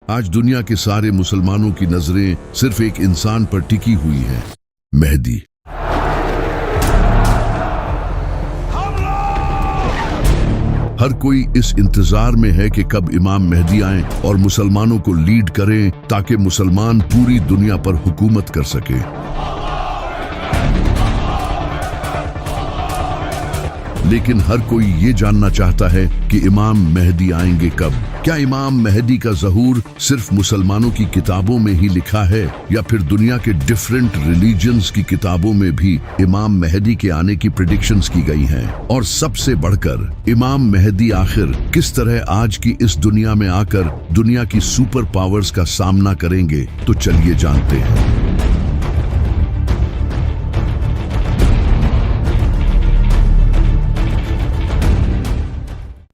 आज दुनिया के सारे मुसलमानों की नजरें सिर्फ एक इंसान पर टिकी हुई हैं, मेहदी। हर कोई इस इंतजार में है कि कब इमाम मेहदी आएं और मुसलमानों को लीड करें ताकि मुसलमान पूरी दुनिया पर हुकूमत कर सके। लेकिन हर कोई ये जानना चाहता है कि इमाम मेहदी आएंगे कब। क्या इमाम मेहदी का ज़हूर सिर्फ मुसलमानों की किताबों में ही लिखा है या फिर दुनिया के डिफरेंट रिलीजन्स की किताबों में भी इमाम मेहदी के आने की प्रेडिक्शंस की गई हैं? और सबसे बढ़कर इमाम मेहदी आखिर किस तरह आज की इस दुनिया में आकर दुनिया की सुपर पावर्स का सामना करेंगे? तो चलिए जानते हैं।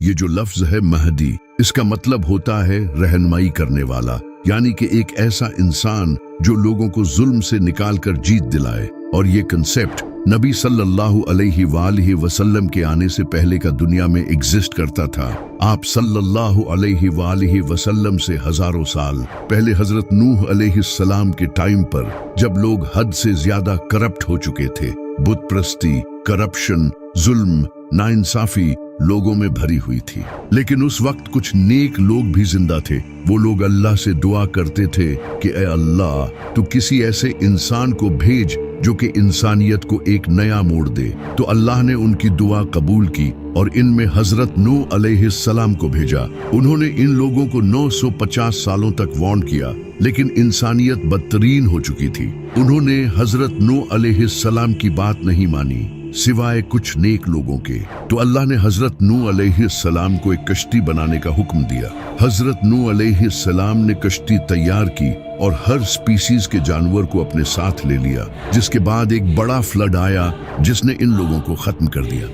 ये जो लफ्ज है महदी, इसका मतलब होता है रहनुमाई करने वाला, यानी कि एक ऐसा इंसान जो लोगों को जुल्म से निकालकर जीत दिलाए। और ये कंसेप्ट नबी सल्लल्लाहु अलैहि वसल्लम के आने से पहले का दुनिया में एग्जिस्ट करता था। आप सल्लल्लाहु अलैहि वसल्लम से हजारों साल पहले हजरत नूह अलैहिस्सलाम के टाइम पर, जब लोग हद से ज्यादा करप्ट हो चुके थे, बुत प्रस्ती, करप्शन, जुल्म, नाइंसाफी लोगों में भरी हुई थी। लेकिन उस वक्त कुछ नेक लोग भी जिंदा थे। वो लोग अल्लाह से दुआ करते थे कि ऐ अल्लाह, तू किसी ऐसे इंसान को भेज जो कि इंसानियत को एक नया मोड़ दे। तो अल्लाह ने उनकी दुआ कबूल की और इनमें हजरत नूह अलैहिस्सलाम को भेजा। उन्होंने इन लोगों को 950 सालों तक वार्न किया, लेकिन इंसानियत बदतरीन हो चुकी थी। उन्होंने हजरत नूह अलैहिस्सलाम की बात नहीं मानी सिवाय कुछ नेक लोगों के। तो अल्लाह ने हजरत नूह अलैहिस्सलाम को एक कश्ती बनाने का हुक्म दिया। हजरत नूह अलैहिस्सलाम ने कश्ती तैयार की और हर स्पीसीज के जानवर को अपने साथ ले लिया, जिसके बाद एक बड़ा फ्लड आया जिसने इन लोगों को खत्म कर दिया।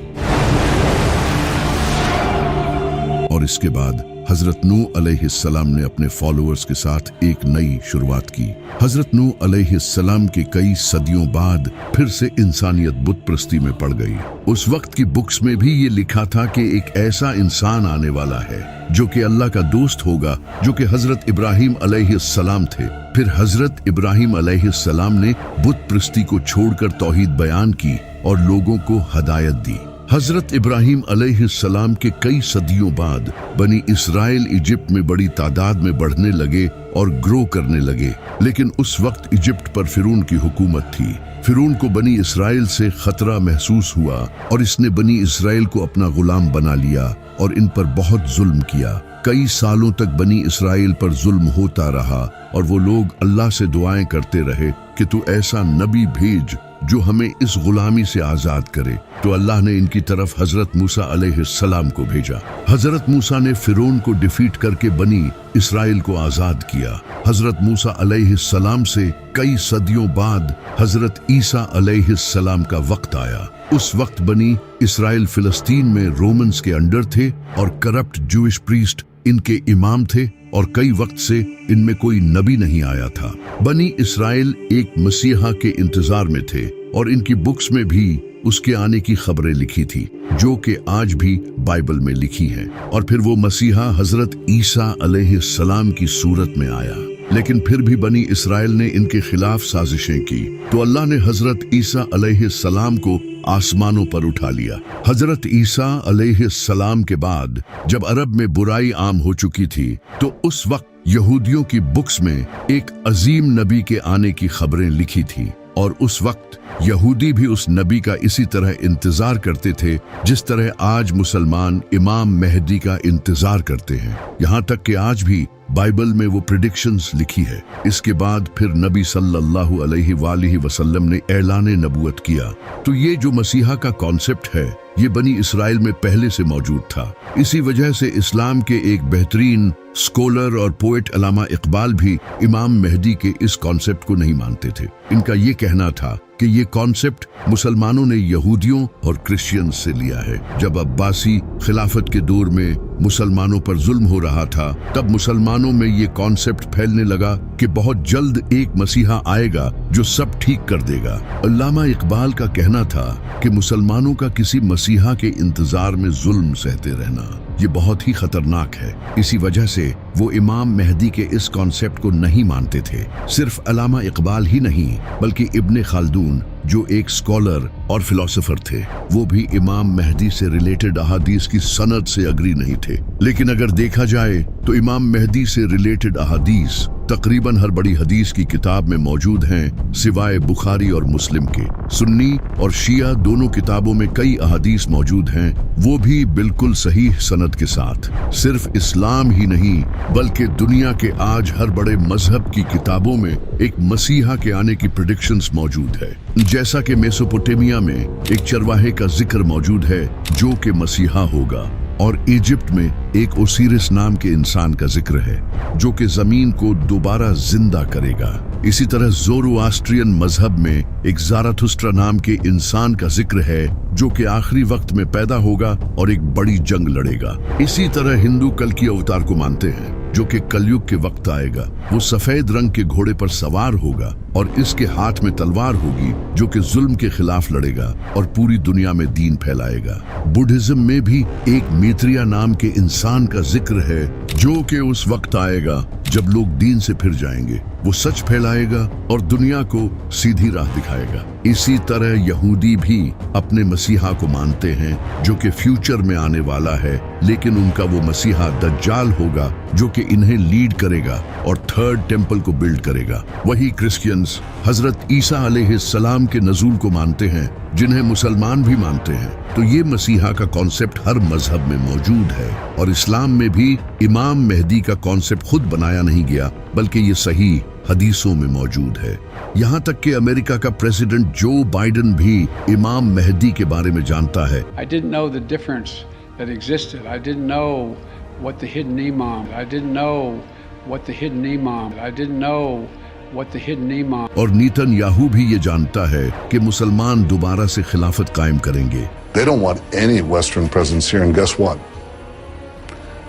और इसके बाद हजरत नूह अलैहिस्सलाम ने अपने फॉलोअर्स के साथ एक नई शुरुआत की। हजरत नूह अलैहिस्सलाम के कई सदियों बाद फिर से इंसानियत बुत प्रस्ती में पड़ गई। उस वक्त की बुक्स में भी ये लिखा था कि एक ऐसा इंसान आने वाला है जो कि अल्लाह का दोस्त होगा, जो कि हजरत इब्राहिम अलैहिस्सलाम थे। फिर हजरत इब्राहिम अलैहिस्सलाम ने बुत प्रस्ती को छोड़कर तौहीद बयान की और लोगों को हदायत दी। हजरत इब्राहिम अलैहिस्सलाम के कई सदियों बाद बनी इसराइल इजिप्ट में बड़ी तादाद में बढ़ने लगे और ग्रो करने लगे। लेकिन उस वक्त इजिप्ट पर फिरौन की हुकूमत थी। फिरौन को बनी इसराइल से खतरा महसूस हुआ और इसने बनी इसराइल को अपना गुलाम बना लिया और इन पर बहुत जुल्म किया। कई सालों तक बनी इसराइल पर जुल्म होता रहा और वो लोग अल्लाह से दुआएं करते रहे कि तू ऐसा नबी भेज जो हमें इस गुलामी से आजाद करे। तो अल्लाह ने इनकी तरफ हजरत मूसा अलैहिस्सलाम को भेजा। हजरत मूसा ने फिरौन को डिफीट करके बनी इसराइल को आजाद किया। हजरत मूसा अलैहिस्सलाम से कई सदियों बाद हजरत ईसा अलैहिस्सलाम का वक्त आया। उस वक्त बनी इसराइल फिलिस्तीन में रोमन्स के अंडर थे और करप्ट जूइश प्रीस्ट इनके इमाम थे और कई वक्त से इनमें कोई नबी नहीं आया था। बनी इसराइल एक मसीहा के इंतजार में थे और इनकी बुक्स में भी उसके आने की खबरें लिखी थी, जो कि आज भी बाइबल में लिखी हैं। और फिर वो मसीहा हजरत ईसा अलैहिस्सलाम की सूरत में आया। लेकिन फिर भी बनी इसराइल ने इनके खिलाफ साजिशें की, तो अल्लाह ने हजरत ईसा अलैहिस्सलाम को आसमानों पर उठा लिया। हजरत ईसा अलैहिस्सलाम के बाद जब अरब में बुराई आम हो चुकी थी, तो उस वक्त यहूदियों की बुक्स में एक अजीम नबी के आने की खबरें लिखी थी। और उस वक्त यहूदी भी उस नबी का इसी तरह इंतजार करते थे जिस तरह आज मुसलमान इमाम मेहदी का इंतजार करते हैं। यहाँ तक कि आज भी बाइबल में वो प्रेडिक्शंस लिखी है। इसके बाद फिर नबी सल्लल्लाहु अलैहि वसल्लम ने ऐलान नबूवत किया। तो ये जो मसीहा का कॉन्सेप्ट है, ये बनी इसराइल में पहले से मौजूद था। इसी वजह से इस्लाम के एक बेहतरीन स्कॉलर और पोएट अल्लामा इकबाल भी इमाम मेहदी के इस कॉन्सेप्ट को नहीं मानते थे। इनका ये कहना था कि ये कॉन्सेप्ट मुसलमानों ने यहूदियों और क्रिश्चियंस से लिया है। जब अब्बासी खिलाफत के दौर में मुसलमानों पर जुल्म हो रहा था, तब मुसलमानों में ये कॉन्सेप्ट फैलने लगा कि बहुत जल्द एक मसीहा आएगा जो सब ठीक कर देगा। अल्लामा इकबाल का कहना था कि मुसलमानों का किसी मसीहा के इंतजार में जुल्म सहते रहना ये बहुत ही खतरनाक है। इसी वजह से वो इमाम मेहदी के इस कॉन्सेप्ट को नहीं मानते थे। सिर्फ अल्लामा इकबाल ही नहीं बल्कि इब्ने खालदून जो एक स्कॉलर और फिलोसोफर थे, वो भी इमाम मेहदी से रिलेटेड अहादीस की सनद से अग्री नहीं थे। लेकिन अगर देखा जाए तो इमाम मेहदी से रिलेटेड अहादीस तकरीबन हर बड़ी हदीस की किताब में मौजूद हैं, सिवाय बुखारी और मुस्लिम के। सुन्नी और शिया दोनों किताबों में कई अहादीस मौजूद हैं, वो भी बिल्कुल सही सनद के साथ। सिर्फ इस्लाम ही नहीं बल्कि दुनिया के आज हर बड़े मजहब की किताबों में एक मसीहा के आने की प्रेडिक्शंस मौजूद है। जैसा कि मेसोपोटामिया में एक चरवाहे का जिक्र मौजूद है जो कि मसीहा होगा, और इजिप्ट में एक ओसिरिस नाम के इंसान का जिक्र है जो कि जमीन को दोबारा जिंदा करेगा। इसी तरह ज़ोरोआस्ट्रियन मजहब में एक ज़ाराथुस्ट्रा नाम के इंसान का जिक्र है जो कि आखिरी वक्त में पैदा होगा और एक बड़ी जंग लड़ेगा। इसी तरह हिंदू कल की अवतार को मानते हैं जो कि कलयुग के वक्त आएगा। वो सफेद रंग के घोड़े पर सवार होगा और इसके हाथ में तलवार होगी जो कि जुल्म के खिलाफ लड़ेगा और पूरी दुनिया में दीन फैलाएगा। बुद्धिज्म में भी एक मैत्रेय नाम के इंसान का जिक्र है जो कि उस वक्त आएगा जब लोग दीन से फिर जाएंगे। वो सच फैलाएगा और दुनिया को सीधी राह दिखाएगा। इसी तरह यहूदी भी अपने मसीहा को मानते हैं जो कि फ्यूचर में आने वाला है, लेकिन उनका वो मसीहा दज्जाल होगा जो कि इन्हें लीड करेगा और थर्ड टेम्पल को बिल्ड करेगा। वही क्रिश्चियंस हजरत ईसा अलैहिस्सलाम के नज़ूल को मानते हैं जिन्हें मुसलमान भी मानते हैं। तो ये मसीहा का कॉन्सेप्ट हर मजहब में मौजूद है, और इस्लाम में भी इमाम मेहदी का कॉन्सेप्ट खुद बनाया नहीं गया बल्कि ये सही हदीसों में मौजूद है। यहाँ तक कि अमेरिका का प्रेसिडेंट जो बाइडेन भी इमाम मेहदी के बारे में जानता है। I didn't know the difference that existed. I didn't know what the hidden imam. I didn't know what the hidden imam. I didn't know what the hidden imam. और Netanyahu भी ये जानता है कि मुसलमान दोबारा से खिलाफत कायम करेंगे। They don't want any Western presence here, and guess what?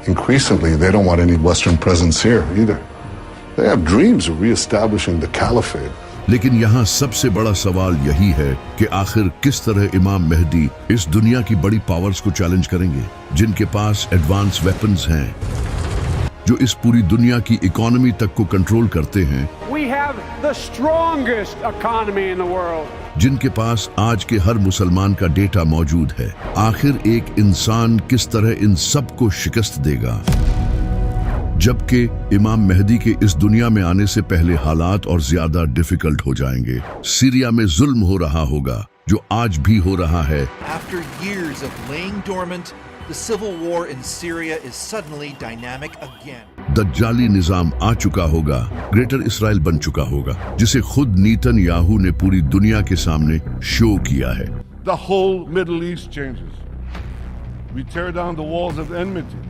Increasingly, they don't want any Western presence here either. They have dreams of reestablishing the caliphate. लेकिन यहाँ सबसे बड़ा सवाल यही है कि आखिर किस तरह इमाम मेहदी इस दुनिया की बड़ी पावर्स को चैलेंज करेंगे जिनके पास एडवांस वेपन्स हैं, जो इस पूरी दुनिया की इकोनॉमी तक को कंट्रोल करते हैं। We have the strongest economy in the world. जिनके पास आज के हर मुसलमान का डेटा मौजूद है। आखिर एक इंसान किस तरह इन सब को शिकस्त देगा, जबकि इमाम मेहदी के इस दुनिया में आने से पहले हालात और ज्यादा डिफिकल्ट हो जाएंगे। सीरिया में जुल्म हो रहा होगा जो आज भी हो रहा है। After years of laying dormant, the civil war in Syria is suddenly dynamic again. दज्जाली निजाम आ चुका होगा, ग्रेटर इसराइल बन चुका होगा, जिसे खुद नेतन्याहू ने पूरी दुनिया के सामने शो किया है। The whole Middle East changes. We tear down the walls of enmity.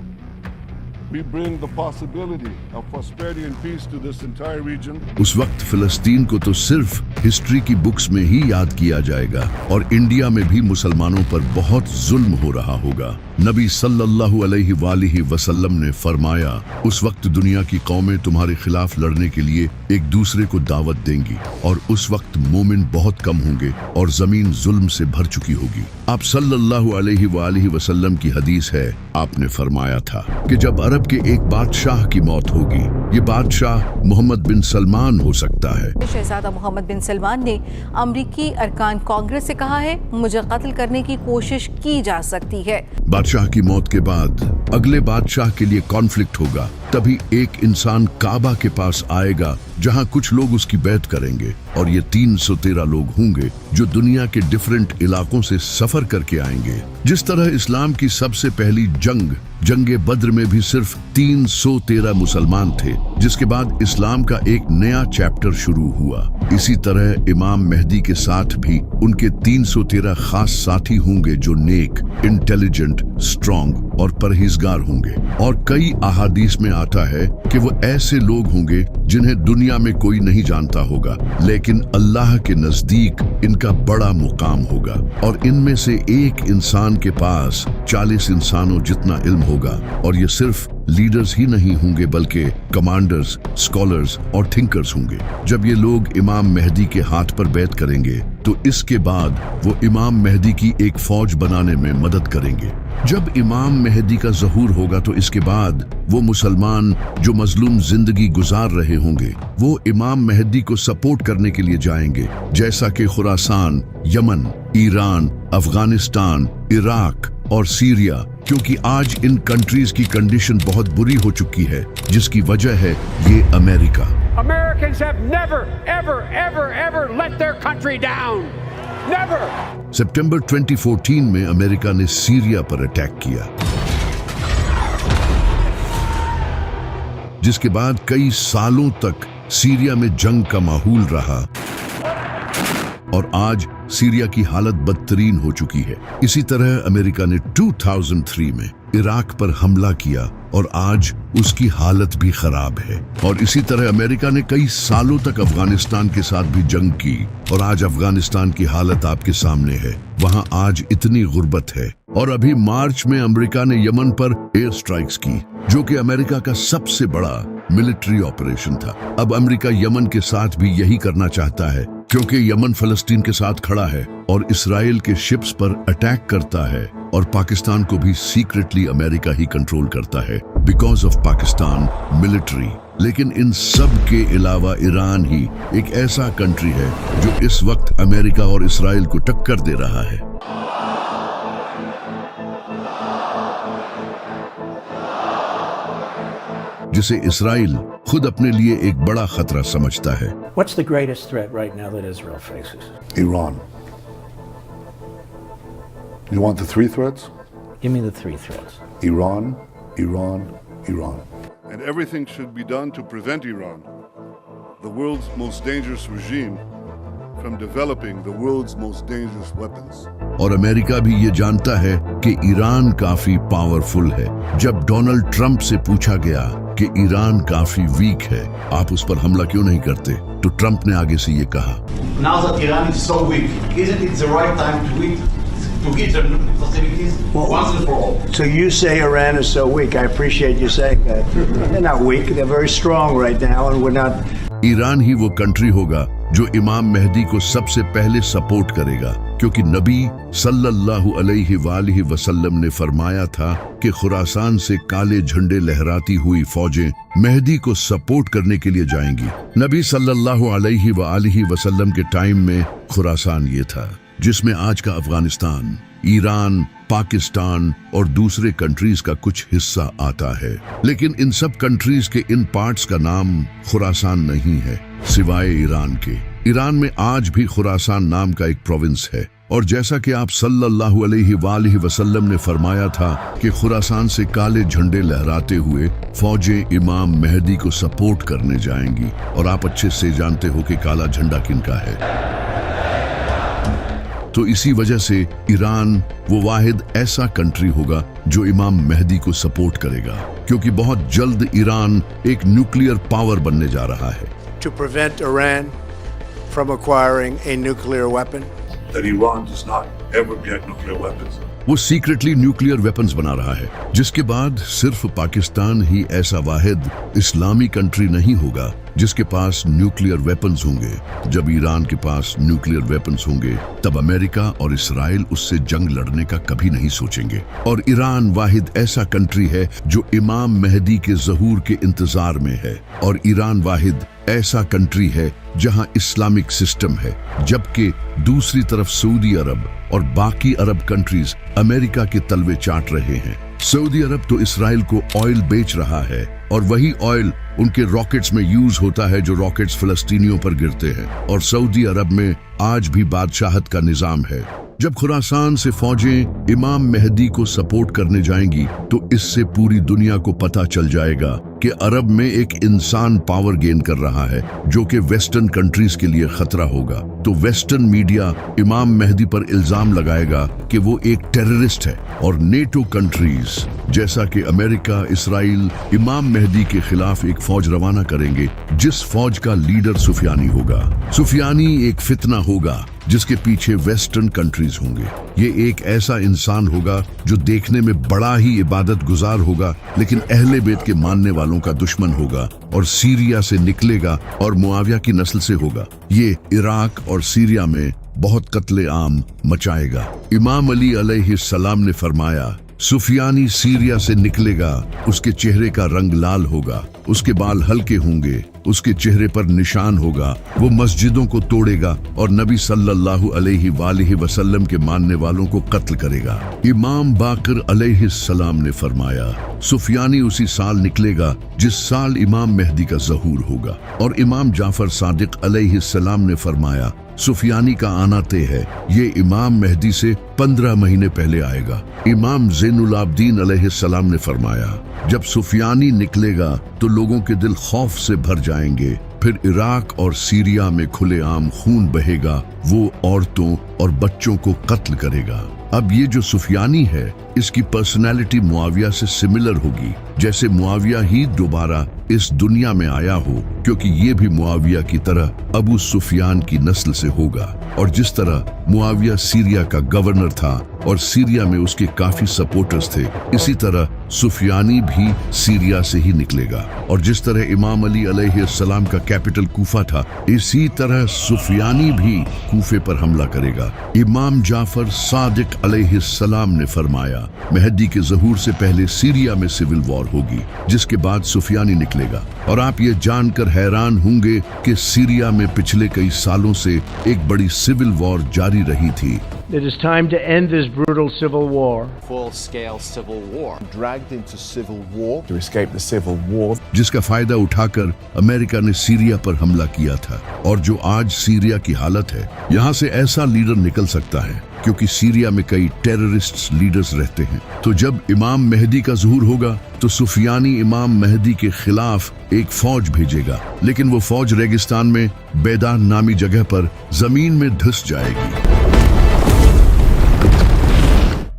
We bring the possibility of prosperity and peace to this entire region. उस वक्त फिलिस्तीन को तो सिर्फ हिस्ट्री की बुक्स में ही याद किया जाएगा, और इंडिया में भी मुसलमानों पर बहुत जुल्म हो रहा होगा। नबी सल्लल्लाहु अलैहि वसल्लम ने फरमाया, उस वक्त दुनिया की कौमें तुम्हारे खिलाफ लड़ने के लिए एक दूसरे को दावत देंगी, और उस वक्त मोमिन बहुत कम होंगे और जमीन जुल्म से भर चुकी होगी। आप सल्लल्लाहु अलैहि वसल्लम की हदीस है, आपने फरमाया था कि जब अरब के एक बादशाह की मौत होगी, ये बादशाह मोहम्मद बिन सलमान हो सकता है। शहजादा मोहम्मद बिन सलमान ने अमरीकी अरकान कांग्रेस से कहा है, मुझे कत्ल करने की कोशिश की जा सकती है। बादशाह की मौत के बाद अगले बादशाह के लिए कॉन्फ्लिक्ट होगा, तभी एक इंसान काबा के पास आएगा जहां कुछ लोग उसकी बैत करेंगे, और ये 313 लोग होंगे जो दुनिया के डिफरेंट इलाकों से सफर करके आएंगे। जिस तरह इस्लाम की सबसे पहली जंगे बद्र में भी सिर्फ 313 मुसलमान थे, जिसके बाद इस्लाम का एक नया चैप्टर शुरू हुआ। इसी तरह इमाम मेहदी के साथ भी उनके 313 खास साथी होंगे जो नेक, इंटेलिजेंट, स्ट्रॉन्ग और परहेजगार होंगे। और कई अहादीस में आता है कि वो ऐसे लोग होंगे जिन्हें दुनिया में कोई नहीं जानता होगा, लेकिन अल्लाह के नजदीक इनका बड़ा मुकाम होगा, और इनमें से एक इंसान के पास 40 इंसानों जितना इल्म होगा। और ये सिर्फ लीडर्स ही नहीं होंगे बल्कि कमांडर्स, स्कॉलर्स और थिंकर्स होंगे। जब ये लोग इमाम मेहदी के हाथ पर बैत करेंगे तो इसके बाद वो इमाम मेहदी की एक फौज बनाने में मदद करेंगे। जब इमाम मेहदी का ज़हूर होगा तो इसके बाद वो मुसलमान जो मजलूम जिंदगी गुजार रहे होंगे वो इमाम मेहदी को सपोर्ट करने के लिए जाएंगे, जैसा कि Khorasan, Yemen, Iran, Afghanistan, Iraq और सीरिया, क्योंकि आज इन कंट्रीज की कंडीशन बहुत बुरी हो चुकी है, जिसकी वजह है ये America. Americans have never, ever, ever, ever let their country down. Never. सितंबर 2014 में अमेरिका ने सीरिया पर अटैक किया, जिसके बाद कई सालों तक सीरिया में जंग का माहौल रहा और आज सीरिया की हालत बदतरीन हो चुकी है। इसी तरह अमेरिका ने 2003 में इराक पर हमला किया और आज उसकी हालत भी खराब है। और इसी तरह अमेरिका ने कई सालों तक अफगानिस्तान के साथ भी जंग की और आज अफगानिस्तान की हालत आपके सामने है। वहां आज इतनी गुर्बत है। और अभी मार्च में अमेरिका ने यमन पर एयर स्ट्राइक्स की, जो कि अमेरिका का सबसे बड़ा मिलिट्री ऑपरेशन था। अब अमेरिका यमन के साथ भी यही करना चाहता है, क्योंकि यमन फलस्तीन के साथ खड़ा है और इसराइल के शिप्स पर अटैक करता है और पाकिस्तान को भी सीक्रेटली अमेरिका ही कंट्रोल करता है बिकॉज ऑफ पाकिस्तान मिलिट्री। लेकिन इन सब के अलावा ईरान ही एक ऐसा कंट्री है जो इस वक्त अमेरिका और इसराइल को टक्कर दे रहा है। जिसे इसराइल खुद अपने लिए एक बड़ा खतरा समझता है। What's the greatest threat right now that Israel faces? Iran. You want the three threats? Give me the three threats. Iran, Iran, Iran. And everything should be done to prevent Iran, the world's most dangerous regime, from developing the world's most dangerous weapons. और America भी ये जानता है कि Iran काफी powerful है। जब Donald Trump से पूछा गया कि ईरान काफी वीक है, आप उस पर हमला क्यों नहीं करते, तो ट्रंप ने आगे से ये कहा, Now that Iran is so weak, isn't it the right time to hit their nuclear facilities once and for all? So you say Iran is so weak. I appreciate you saying that. They're not weak. They're very strong right now, and we're not. Iran ही वो country होगा जो इमाम मेहदी को सबसे पहले support करेगा, क्योंकि नबी सल्लल्लाहु अलैहि वसल्लम ने फरमाया था कि खुरासान से काले झंडे लहराती हुई फौजें मेहदी को सपोर्ट करने के लिए जाएंगी। नबी सल्लल्लाहु अलैहि वसल्लम के टाइम में खुरासान ये था, जिसमें आज का अफगानिस्तान, ईरान, पाकिस्तान और दूसरे कंट्रीज का कुछ हिस्सा आता है। लेकिन इन सब कंट्रीज के इन पार्ट्स का नाम खुरासान नहीं है, सिवाय ईरान के। ईरान में आज भी खुरासान नाम का एक प्रोविंस है। और जैसा कि आप सल्लल्लाहु अलैहि वसल्लम ने फरमाया था कि खुरासान से काले झंडे लहराते हुए फौजें इमाम मेहदी को सपोर्ट करने जाएंगी। और आप अच्छे से जानते हो कि काला झंडा किनका है। तो इसी वजह से ईरान वो वाहिद ऐसा कंट्री होगा जो इमाम मेहदी को सपोर्ट करेगा, क्योंकि बहुत जल्द ईरान एक न्यूक्लियर पावर बनने जा रहा है। To prevent Iran from acquiring a nuclear weapon. That Iran does not ever get nuclear weapons. वो सीक्रेटली न्यूक्लियर वेपन्स बना रहा है, जिसके बाद सिर्फ पाकिस्तान ही ऐसा वाहिद इस्लामी कंट्री नहीं होगा जिसके पास न्यूक्लियर वेपन्स होंगे। जब ईरान के पास न्यूक्लियर वेपन्स होंगे तब अमेरिका और इसराइल उससे जंग लड़ने का कभी नहीं सोचेंगे। और ईरान वाहिद ऐसा कंट्री है जो इमाम मेहदी के ज़हूर के इंतजार में है। और ईरान वाहिद ऐसा कंट्री है जहां इस्लामिक सिस्टम है, जबकि दूसरी तरफ सऊदी अरब और बाकी अरब कंट्रीज अमेरिका के तलवे चाट रहे हैं। सऊदी अरब तो इसराइल को ऑयल बेच रहा है और वही ऑयल उनके रॉकेट्स में यूज होता है जो रॉकेट्स फिलिस्तीनियों पर गिरते हैं। और सऊदी अरब में आज भी बादशाहत का निजाम है। जब खुरासान से फौजें इमाम मेहदी को सपोर्ट करने जाएंगी तो इससे पूरी दुनिया को पता चल जाएगा कि अरब में एक इंसान पावर गेन कर रहा है, जो कि वेस्टर्न कंट्रीज के लिए खतरा होगा। तो वेस्टर्न मीडिया इमाम मेहदी पर इल्जाम लगाएगा कि वो एक टेररिस्ट है। और नेटो कंट्रीज जैसा कि अमेरिका, इसराइल इमाम मेहदी के खिलाफ एक फौज रवाना करेंगे, जिस फौज का लीडर सुफियानी होगा। सुफियानी एक फितना होगा जिसके पीछे वेस्टर्न कंट्रीज होंगे। ये एक ऐसा इंसान होगा जो देखने में बड़ा ही इबादत गुजार होगा, लेकिन अहले बैत के मानने वालों का दुश्मन होगा और सीरिया से निकलेगा और मुआविया की नस्ल से होगा। ये इराक और सीरिया में बहुत कत्ले आम मचाएगा। इमाम अली अलैहिस्सलाम ने फरमाया, सुफियानी सीरिया से निकलेगा, उसके चेहरे का रंग लाल होगा, उसके बाल हल्के होंगे, उसके चेहरे पर निशान होगा, वो मस्जिदों को तोड़ेगा और नबी सल्लल्लाहु अलैहि वसल्लम के मानने वालों को कत्ल करेगा। इमाम बाकर अलैहिस्सलाम ने फरमाया, सुफियानी उसी साल निकलेगा जिस साल इमाम मेहदी का ज़हूर होगा। और इमाम जाफर सादिक अलैहिस्सलाम ने फरमाया, सुफियानी का आना तय है, ये इमाम मेहदी से 15 महीने पहले आएगा। इमाम ज़ैनुल आबदीन अलैहिस्सलाम ने फरमाया, जब सुफियानी निकलेगा तो लोगों के दिल खौफ से भर जाएंगे, फिर इराक और सीरिया में खुलेआम खून बहेगा, वो औरतों और बच्चों को कत्ल करेगा। अब ये जो सुफियानी है, इसकी पर्सनैलिटी मुआविया से सिमिलर होगी, जैसे मुआविया ही दोबारा इस दुनिया में आया हो, क्योंकि ये भी मुआविया की तरह अबू सुफियान की नस्ल से होगा। और जिस तरह मुआविया सीरिया का गवर्नर था और सीरिया में उसके काफी सपोर्टर्स थे, इसी तरह सुफियानी भी सीरिया से ही निकलेगा। और जिस तरह इमाम अली अलैहिस्सलाम का कैपिटल कूफा था, इसी तरह सुफियानी भी कूफे पर हमला करेगा। इमाम जाफर सादिक अलैहिस्सलाम ने फरमाया, मेहदी के ज़हूर से पहले सीरिया में सिविल वॉर होगी, जिसके बाद सुफियानी निकलेगा। और आप ये जानकर हैरान होंगे कि सीरिया में पिछले कई सालों से एक बड़ी सिविल वॉर जारी रही थी। It is time to end this brutal civil war. Full-scale civil war. Dragged into civil war to escape the civil war. जिसका फायदा उठाकर अमेरिका ने सीरिया पर हमला किया था। और जो आज सीरिया की हालत है, यहाँ से ऐसा लीडर निकल सकता है, क्योंकि सीरिया में कई टेररिस्ट लीडर्स रहते हैं। तो जब इमाम मेहदी का ज़हूर होगा तो सुफियानी इमाम मेहदी के खिलाफ एक फौज भेजेगा, लेकिन वो फौज रेगिस्तान में बेदान नामी जगह पर जमीन में धंस जाएगी,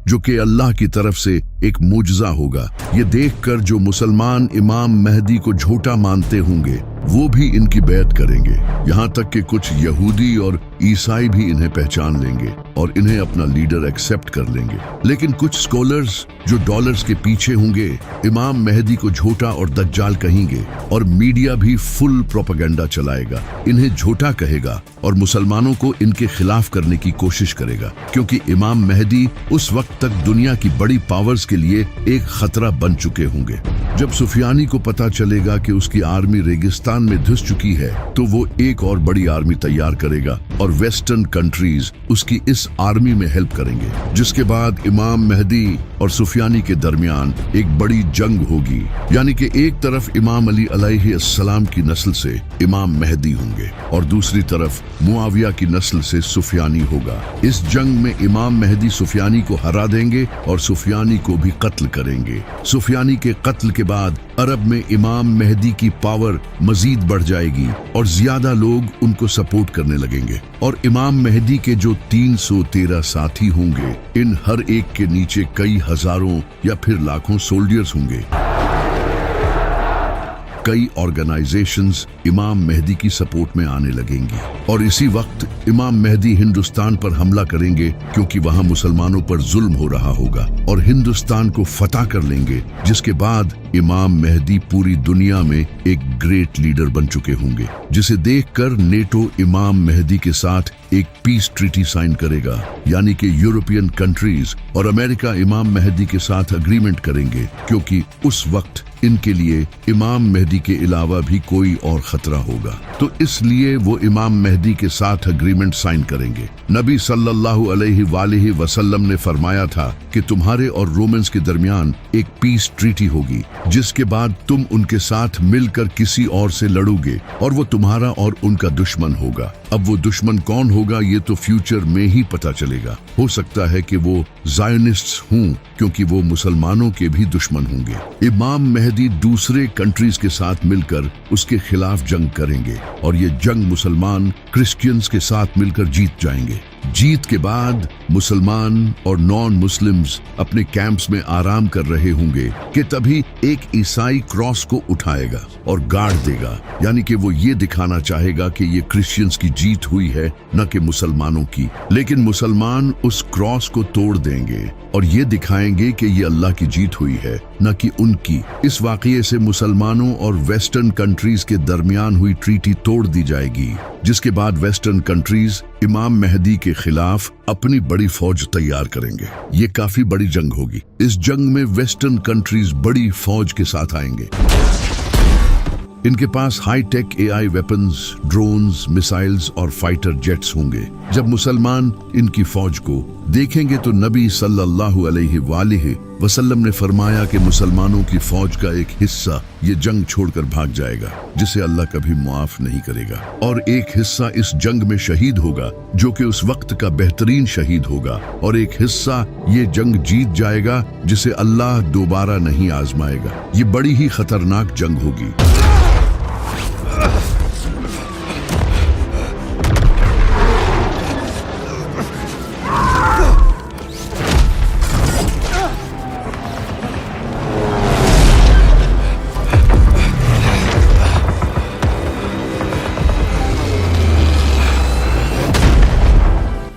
जो कि अल्लाह की तरफ से एक मुजज़ा होगा। ये देखकर जो मुसलमान इमाम मेहदी को झूठा मानते होंगे, वो भी इनकी बैत करेंगे। यहाँ तक कि कुछ यहूदी और ईसाई भी इन्हें पहचान लेंगे और इन्हें अपना लीडर एक्सेप्ट कर लेंगे। लेकिन कुछ स्कॉलर्स जो डॉलर्स के पीछे होंगे, इमाम मेहदी को झूठा और दज्जाल कहेंगे, और मीडिया भी फुल प्रोपेगेंडा चलाएगा, इन्हें झूठा कहेगा और मुसलमानों को इनके खिलाफ करने की कोशिश करेगा, क्योंकि इमाम मेहदी उस वक्त तक दुनिया की बड़ी पावर्स के लिए एक खतरा बन चुके होंगे। जब सुफियानी को पता चलेगा कि उसकी आर्मी रेगिस्तान में धंस चुकी है, तो वो एक और बड़ी आर्मी तैयार करेगा और वेस्टर्न कंट्रीज उसकी इस आर्मी में हेल्प करेंगे, जिसके बाद इमाम मेहदी और सुफियानी के दरमियान एक बड़ी जंग होगी। यानी कि एक तरफ इमाम अली अलैहिस्सलाम की नस्ल से इमाम मेहदी होंगे और दूसरी तरफ मुआविया की नस्ल से सुफियानी होगा। इस जंग में इमाम मेहदी सुफियानी को हरा देंगे और सुफियानी को भी कत्ल करेंगे। सुफियानी के कत्ल के बाद अरब में इमाम मेहदी की पावर मजीद बढ़ जाएगी और ज्यादा लोग उनको सपोर्ट करने लगेंगे। और इमाम मेहदी के जो 313 साथी होंगे, इन हर एक के नीचे कई हजारों या फिर लाखों सोल्जर्स होंगे। कई ऑर्गेनाइजेशंस इमाम मेहदी की सपोर्ट में आने लगेंगी और इसी वक्त इमाम मेहदी हिंदुस्तान पर हमला करेंगे, क्योंकि वहां मुसलमानों पर जुल्म हो रहा होगा, और हिंदुस्तान को फतह कर लेंगे, जिसके बाद इमाम मेहदी पूरी दुनिया में एक ग्रेट लीडर बन चुके होंगे, जिसे देखकर नेटो इमाम मेहदी के साथ एक पीस ट्रीटी साइन करेगा। यानी कि यूरोपियन कंट्रीज और अमेरिका इमाम मेहदी के साथ अग्रीमेंट करेंगे, क्योंकि उस वक्त इनके लिए इमाम मेहदी के अलावा भी कोई और खतरा होगा, तो इसलिए वो इमाम मेहदी के साथ अग्रीमेंट साइन करेंगे। नबी सल्लल्लाहु अलैहि वसल्लम ने फरमाया था कि तुम्हारे और रोमन्स के दरमियान एक पीस ट्रीटी होगी, जिसके बाद तुम उनके साथ मिलकर किसी और से लड़ोगे और वो तुम्हारा और उनका दुश्मन होगा। अब वो दुश्मन कौन होगा, ये तो फ्यूचर में ही पता चलेगा। हो सकता है कि वो ज़ायनिस्ट्स हों, क्योंकि वो मुसलमानों के भी दुश्मन होंगे। इमाम मेहदी दूसरे कंट्रीज के साथ मिलकर उसके खिलाफ जंग करेंगे और ये जंग मुसलमान क्रिश्चियंस के साथ मिलकर जीत जाएंगे। जीत के बाद मुसलमान और नॉन मुस्लिम्स अपने कैंप्स में आराम कर रहे होंगे कि तभी एक ईसाई क्रॉस को उठाएगा और गाड़ देगा, यानी कि वो ये दिखाना चाहेगा कि ये क्रिश्चियंस की जीत हुई है, न कि मुसलमानों की। लेकिन मुसलमान उस क्रॉस को तोड़ देंगे और ये दिखाएंगे कि ये अल्लाह की जीत हुई है, न कि उनकी। इस वाक़ये से मुसलमानों और वेस्टर्न कंट्रीज के दरमियान हुई ट्रीटी तोड़ दी जाएगी, जिसके बाद वेस्टर्न कंट्रीज इमाम मेहदी के खिलाफ अपनी बड़ी फौज तैयार करेंगे। ये काफी बड़ी जंग होगी। इस जंग में वेस्टर्न कंट्रीज बड़ी फौज के साथ आएंगे। इनके पास high tech AI weapons, drones, missiles और फाइटर जेट्स होंगे। जब मुसलमान इनकी फौज को देखेंगे तो नबी सल्लल्लाहु अलैहि वसल्लम ने फरमाया कि मुसलमानों की फौज का एक हिस्सा ये जंग छोड़कर भाग जाएगा, जिसे अल्लाह कभी मुआफ नहीं करेगा, और एक हिस्सा इस जंग में शहीद होगा, जो कि उस वक्त का बेहतरीन शहीद होगा, और एक हिस्सा ये जंग जीत जाएगा, जिसे अल्लाह दोबारा नहीं आजमाएगा। ये बड़ी ही खतरनाक जंग होगी।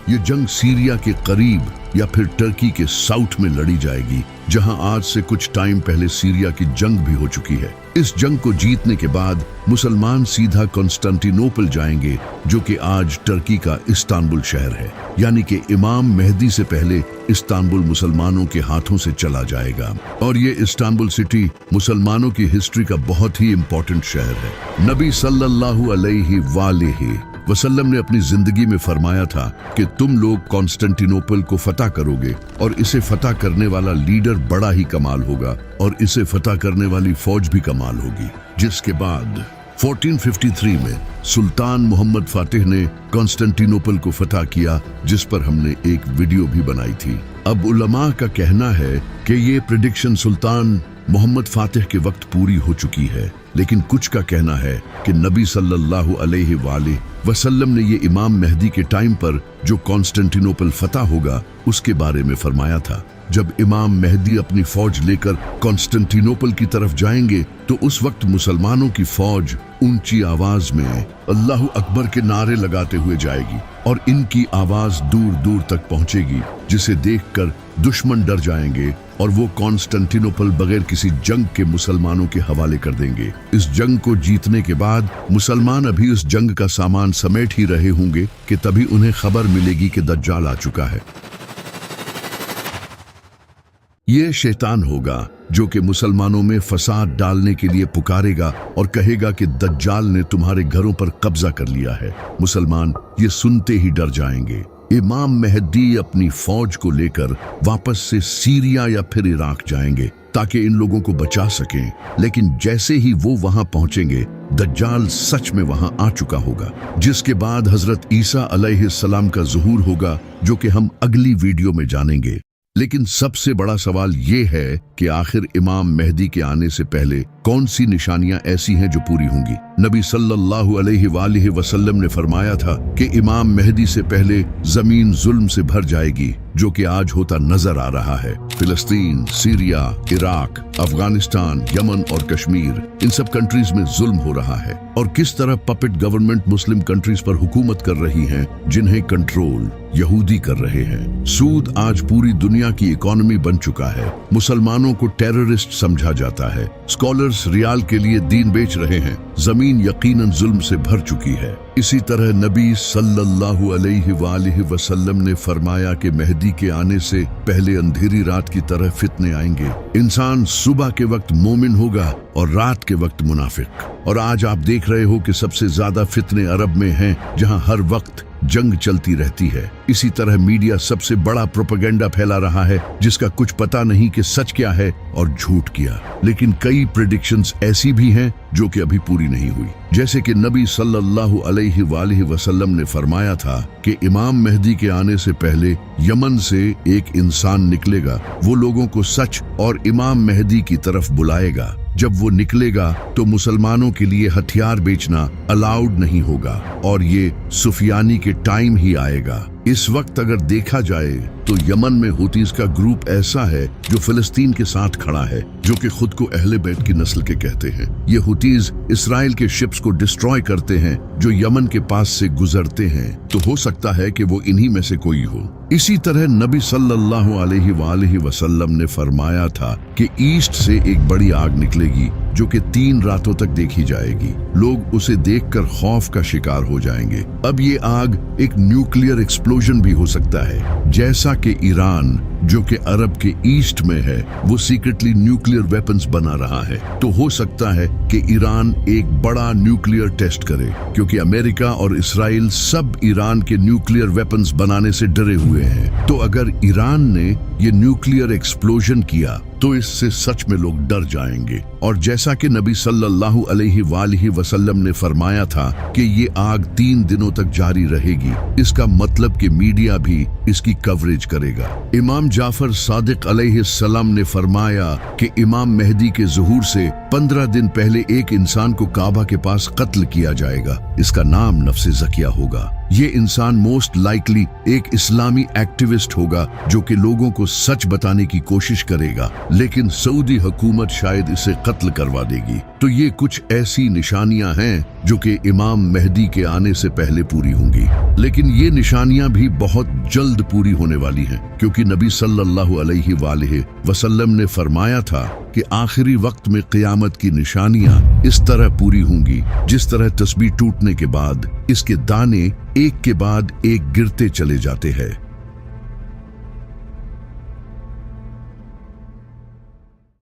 ये जंग सीरिया के करीब या फिर टर्की के साउथ में लड़ी जाएगी, जहां आज से कुछ टाइम पहले सीरिया की जंग भी हो चुकी है। इस जंग को जीतने के बाद मुसलमान सीधा कॉन्स्टेंटिनोपल जाएंगे, जो कि आज टर्की का इस्तांबुल शहर है। यानी कि इमाम मेहदी से पहले इस्तांबुल मुसलमानों के हाथों से चला जाएगा, और ये इस्तांबुल सिटी मुसलमानों की हिस्ट्री का बहुत ही इम्पोर्टेंट शहर है। नबी सल्लल्लाहु अलैहि वसल्लम ने अपनी जिंदगी में फरमाया था कि तुम लोग कॉन्स्टेंटिनोपल को फतह करोगे, और इसे फतह करने वाला लीडर बड़ा ही कमाल होगा, और इसे फतह करने वाली फौज भी कमाल होगी। जिसके बाद 1453 में सुल्तान मोहम्मद फातिह ने कॉन्स्टेंटिनोपल को फतह किया, जिस पर हमने एक वीडियो भी बनाई थी। अब उलमा का कहना है कि ये प्रेडिक्शन सुल्तान मोहम्मद फातिह के वक्त पूरी हो चुकी है, लेकिन कुछ का कहना है कि नबी सल्लल्लाहु अलैहि वसल्लम ने ये इमाम मेहदी के टाइम पर जो कॉन्स्टेंटिनोपल फतह होगा उसके बारे में फरमाया था। जब इमाम मेहदी अपनी फौज लेकर कॉन्स्टेंटिनोपल की तरफ जाएंगे तो उस वक्त मुसलमानों की फौज ऊंची आवाज में अल्लाहु अकबर के नारे लगाते हुए जाएगी, और इनकी आवाज दूर दूर तक पहुंचेगी, जिसे देखकर दुश्मन डर जाएंगे और वो कॉन्स्टेंटिनोपल बगैर किसी जंग के मुसलमानों के हवाले कर देंगे। इस जंग को जीतने के बाद मुसलमान अभी उस जंग का सामान समेट ही रहे होंगे कि तभी उन्हें खबर मिलेगी कि दज्जाल आ चुका है। ये शैतान होगा जो कि मुसलमानों में फसाद डालने के लिए पुकारेगा और कहेगा कि दज्जाल ने तुम्हारे घरों पर कब्जा कर लिया है। मुसलमान ये सुनते ही डर जाएंगे। इमाम मेहदी अपनी फौज को लेकर वापस से सीरिया या फिर इराक जाएंगे ताकि इन लोगों को बचा सकें, लेकिन जैसे ही वो वहां पहुंचेंगे दज्जाल सच में वहां आ चुका होगा, जिसके बाद हजरत ईसा अलैहिस्सलाम का ज़ुहूर होगा, जो कि हम अगली वीडियो में जानेंगे। लेकिन सबसे बड़ा सवाल ये है कि आखिर इमाम मेहदी के आने से पहले कौन सी निशानियां ऐसी हैं जो पूरी होंगी। नबी सल्लल्लाहु अलैहि वसल्लम ने फरमाया था कि इमाम मेहदी से पहले जमीन जुल्म से भर जाएगी, जो कि आज होता नजर आ रहा है। फिलिस्तीन, सीरिया, इराक, अफगानिस्तान, यमन और कश्मीर, इन सब कंट्रीज में जुल्म हो रहा है, और किस तरह पपेट गवर्नमेंट मुस्लिम कंट्रीज पर हुकूमत कर रही हैं, जिन्हें कंट्रोल यहूदी कर रहे हैं। सूद आज पूरी दुनिया की इकोनॉमी बन चुका है। मुसलमानों को टेररिस्ट समझा जाता है। स्कॉलर्स रियाल के लिए दीन बेच रहे हैं। जमीन यकीनन जुल्म से भर चुकी है। इसी तरह नबी सल्लल्लाहु अलैहि वसल्लम ने फरमाया कि मेहदी के आने से पहले अंधेरी रात की तरह फितने आएंगे। इंसान सुबह के वक्त मोमिन होगा और रात के वक्त मुनाफिक। और आज आप देख रहे हो कि सबसे ज्यादा फितने अरब में हैं, जहां हर वक्त जंग चलती रहती है। इसी तरह मीडिया सबसे बड़ा प्रोपेगेंडा फैला रहा है, जिसका कुछ पता नहीं कि सच क्या है और झूठ क्या। लेकिन कई प्रेडिक्शंस ऐसी भी हैं जो कि अभी पूरी नहीं हुई। जैसे कि नबी सल्लल्लाहु अलैहि वसल्लम ने फरमाया था कि इमाम मेहदी के आने से पहले यमन से एक इंसान निकलेगा। वो लोगों को सच और इमाम मेहदी की तरफ बुलाएगा। जब वो निकलेगा तो मुसलमानों के लिए हथियार बेचना अलाउड नहीं होगा, और ये सुफियानी के टाइम ही आएगा। इस वक्त अगर देखा जाए तो यमन में हुतीज का ग्रुप ऐसा है जो फिलिस्तीन के साथ खड़ा है, जो कि खुद को अहले बैत की नस्ल के कहते हैं। ये हुतीज इसराइल के शिप्स को डिस्ट्रॉय करते हैं जो यमन के पास से गुजरते हैं, तो हो सकता है कि वो इन्हीं में से कोई हो। इसी तरह नबी सल्लल्लाहु अलैहि वसल्लम ने फरमाया था कि ईस्ट से एक बड़ी आग निकलेगी जो कि 3 रातों तक देखी जाएगी। लोग उसे देखकर खौफ का शिकार हो जाएंगे। अब ये आग एक न्यूक्लियर एक्सप्लोजन भी हो सकता है, जैसा कि ईरान जो कि अरब के ईस्ट में है वो सीक्रेटली न्यूक्लियर वेपन्स बना रहा है। तो हो सकता है कि ईरान एक बड़ा न्यूक्लियर टेस्ट करे, क्योंकि अमेरिका और इसराइल सब ईरान के न्यूक्लियर वेपन्स बनाने से डरे हुए हैं। तो अगर ईरान ने ये न्यूक्लियर एक्सप्लोजन किया तो इससे सच में लोग डर जाएंगे। और जैसा कि नबी सल्लल्लाहु अलैहि वसल्लम ने फरमाया था कि ये आग 3 दिनों तक जारी रहेगी, इसका मतलब कि मीडिया भी इसकी कवरेज करेगा। इमाम जाफर सादिक अलैहिस्सलाम ने फरमाया कि इमाम मेहदी के ज़ुहूर से 15 दिन पहले एक इंसान को काबा के पास कत्ल किया जाएगा। इसका नाम नफ्से ज़किया होगा। ये इंसान मोस्ट लाइकली एक इस्लामी एक्टिविस्ट होगा जो कि लोगों को सच बताने की कोशिश करेगा, लेकिन सऊदी हुकूमत शायद इसे कत्ल करवा देगी। तो ये कुछ ऐसी निशानियां हैं जो कि इमाम मेहदी के आने से पहले पूरी होंगी। लेकिन ये निशानियां भी बहुत जल्द पूरी होने वाली हैं, क्योंकि नबी सल्लल्लाहु अलैहि वसल्लम ने फरमाया था कि आखिरी वक्त में क़यामत की निशानियां इस तरह पूरी होंगी जिस तरह तस्बीह टूटने के बाद इसके दाने एक के बाद एक गिरते चले जाते हैं।